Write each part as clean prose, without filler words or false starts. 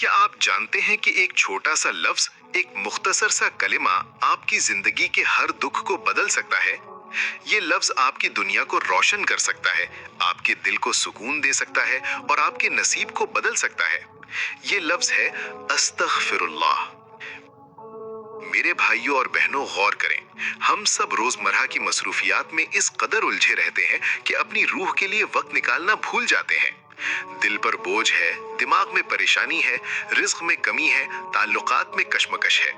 क्या आप जानते हैं कि एक छोटा सा लफ्ज, एक मुख्तसर सा कलिमा आपकी जिंदगी के हर दुख को बदल सकता है। ये लफ्ज आपकी दुनिया को रोशन कर सकता है, आपके दिल को सुकून दे सकता है और आपके नसीब को बदल सकता है। ये लफ्ज है अस्तगफिरुल्लाह। मेरे भाइयों और बहनों, गौर करें। हम सब रोजमर्रा की मसरूफियात में इस कदर उलझे रहते हैं कि अपनी रूह के लिए वक्त निकालना भूल जाते हैं। दिल पर बोझ है, दिमाग में परेशानी है, रिज्क में कमी है, ताल्लुकात में कशमकश है।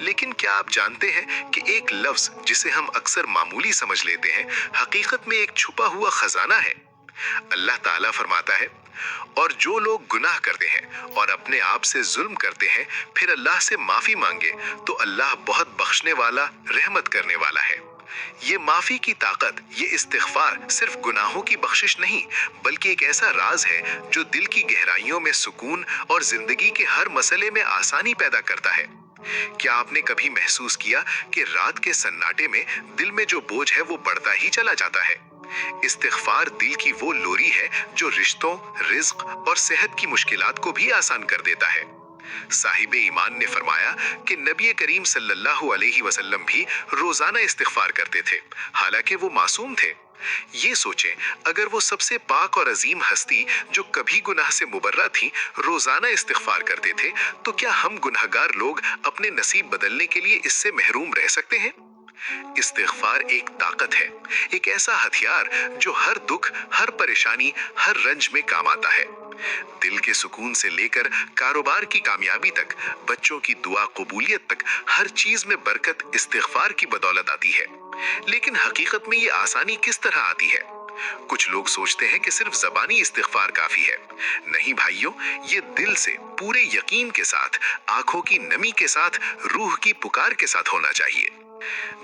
लेकिन क्या आप जानते हैं कि एक लफ्ज जिसे हम अक्सर मामूली समझ लेते हैं, हकीकत में एक छुपा हुआ खजाना है। अल्लाह ताला फरमाता है, और जो लोग गुनाह करते हैं और अपने आप से जुल्म करते हैं, फिर अल्लाह से माफी मांगे तो अल्लाह बहुत बख्शने वाला, रहमत करने वाला है। ये माफी की ताकत, ये इस्तिग़फ़ार सिर्फ गुनाहों की बख्शिश नहीं, बल्कि एक ऐसा राज है जो दिल की गहराइयों में सुकून और जिंदगी के हर मसले में आसानी पैदा करता है। क्या आपने कभी महसूस किया कि रात के सन्नाटे में दिल में जो बोझ है वो बढ़ता ही चला जाता है? इस्तिग़फ़ार दिल की वो लोरी है जो रिश्तों, रिज़्क़ और सेहत की मुश्किलात को भी आसान कर देता है। साहिब ईमान ने फरमाया कि नबी करीम सल्लल्लाहु अलैहि वसल्लम भी रोजाना इस्तिग़फ़ार करते थे, हालांकि वो मासूम थे। ये सोचें, अगर वो सबसे पाक और अजीम हस्ती जो कभी गुनाह से मुबर्रा थी रोजाना इस्तिग़फ़ार करते थे, तो क्या हम गुनहगार लोग अपने नसीब बदलने के लिए इससे महरूम रह सकते हैं? इस्तिग़फ़ार एक ताकत है, एक ऐसा हथियार जो हर दुख, हर परेशानी, हर रंज में काम आता है। दिल के सुकून से लेकर कारोबार की कामयाबी तक, बच्चों की दुआ कबूलियत तक, हर चीज में बरकत इस्तिग़फ़ार की बदौलत आती है। लेकिन हकीकत में ये आसानी किस तरह आती है? कुछ लोग सोचते हैं कि सिर्फ ज़बानी इस्तिग़फ़ार काफी है। नहीं भाइयों, ये दिल से, पूरे यकीन के साथ, आंखों की नमी के साथ, रूह की पुकार के साथ होना चाहिए।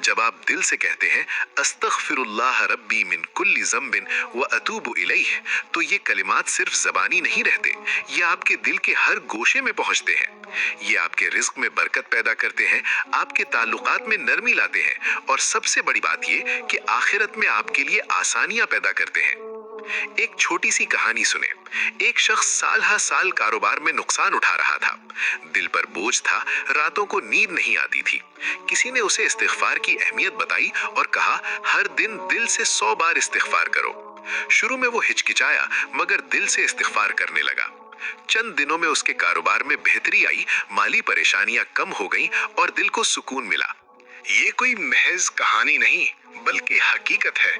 जब आप दिल से कहते हैं अस्तग़फिरुल्लाह रब्बी मिन कुल्ली ज़म्बिन व अतूबु इलैह, तो ये कलिमात सिर्फ ज़बानी नहीं रहते, ये आपके दिल के हर गोशे में पहुंचते हैं। ये आपके रिज़्क़ में बरकत पैदा करते हैं, आपके ताल्लुकात में नरमी लाते हैं और सबसे बड़ी बात ये कि आखिरत में आपके लिए आसानियां पैदा करते हैं। एक छोटी सी कहानी सुने। एक शख्स साल हर साल कारोबार में नुकसान उठा रहा था। दिल पर बोझ था, रातों को नींद नहीं आती थी। किसी ने उसे इस्तिग़फ़ार की अहमियत बताई और कहा, हर दिन दिल से 100 बार इस्तिग़फ़ार करो। शुरू में वो हिचकिचाया, मगर दिल से इस्तिग़फ़ार करने लगा। चंद दिनों में उसके कारोबार में बेहतरी आई, माली परेशानियां कम हो गईं और दिल को सुकून मिला। ये कोई महज कहानी नहीं, बल्कि हकीकत है।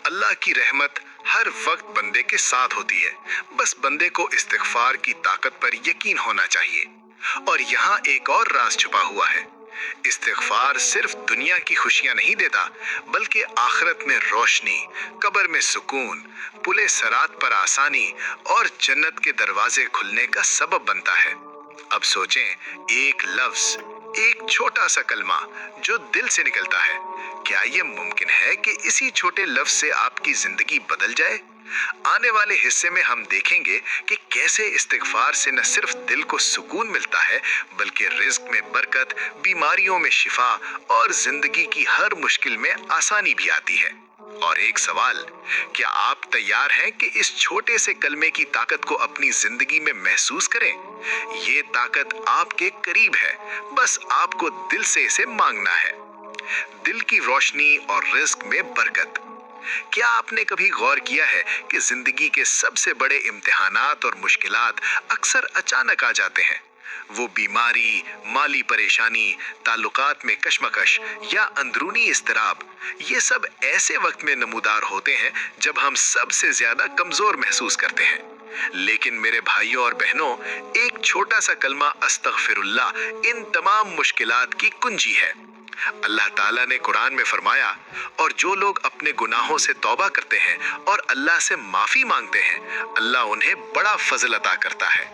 अल्लाह की रहमत हर वक्त बंदे के साथ होती है, बस बंदे को इस्तिग़फ़ार की ताकत पर यकीन होना चाहिए। और यहाँ एक और राज छुपा हुआ है। इस्तिग़फ़ार सिर्फ दुनिया की खुशियां नहीं देता, बल्कि आखिरत में रोशनी, कब्र में सुकून, पुले सरात पर आसानी और जन्नत के दरवाजे खुलने का सबब बनता है। अब सोचें, एक लफ्ज, एक छोटा सा कलमा जो दिल से निकलता है, क्या ये मुमकिन है कि इसी छोटे लफ्ज से आपकी जिंदगी बदल जाए? आने वाले हिस्से में हम देखेंगे कि कैसे इस्तिग़फ़ार से न सिर्फ दिल को सुकून मिलता है, बल्कि रिज़्क़ में बरकत, बीमारियों में शिफा और जिंदगी की हर मुश्किल में आसानी भी आती है। और एक सवाल, क्या आप तैयार हैं कि इस छोटे से कलमे की ताकत को अपनी जिंदगी में महसूस करें? ये ताकत आपके करीब है, बस आपको दिल से इसे मांगना है। दिल की रोशनी और रिज़्क़ में बरकत। क्या आपने कभी गौर किया है कि जिंदगी के सबसे बड़े इम्तिहानात और मुश्किलात अक्सर अचानक आ जाते हैं? वो बीमारी, माली परेशानी, ताल्लुकात में कशमकश या अंदरूनी इस्तराब, ये सब ऐसे वक्त में नमूदार होते हैं जब हम सबसे ज्यादा कमजोर महसूस करते हैं। लेकिन मेरे भाइयों और बहनों, एक छोटा सा कलमा अस्तग़फिरुल्लाह इन तमाम मुश्किलात की कुंजी है। अल्लाह ताला ने कुरान में फरमाया, और जो लोग अपने गुनाहों से तौबा करते हैं और अल्लाह से माफी मांगते हैं, अल्लाह उन्हें बड़ा फजल अता करता है।